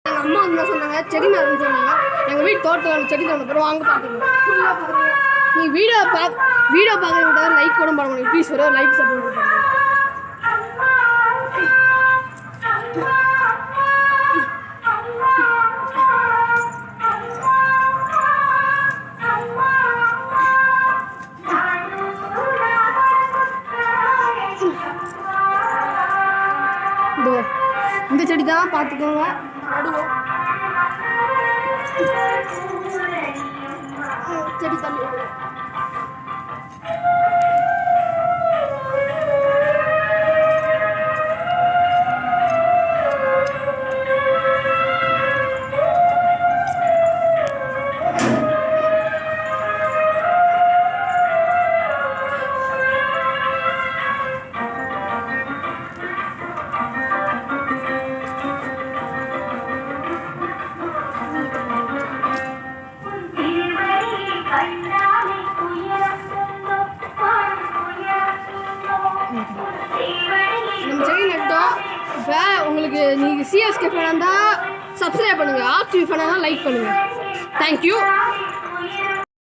எங்கள் அம்மா வந்து என்ன சொன்னாங்க, செடி நடுன்னு சொன்னாங்க. எங்கள் வீட்டு தோட்டத்தில் செடி தோண்ட போகிறோம், வாங்க பார்த்துக்கோங்க. ஃபுல்லாக பார்க்குறீங்க. நீ வீடியோ பார்க்குறவங்க லைக் கூட பண்ண முடியும். ப்ளீஸ் ஒரு லைக் சப்போர்ட் பண்ணுங்க. இந்த செடி தான் பார்த்துக்கோங்க. செடி தண்ணி நம்ம செடி நட்டோம். இப்போ உங்களுக்கு நீங்கள் சிஎஸ்கே ஃபேனாக இருந்தால் சப்ஸ்கிரைப் பண்ணுங்கள், ஆர்டிவி ஃபேனாக லைக் பண்ணுங்கள். தேங்க்யூ.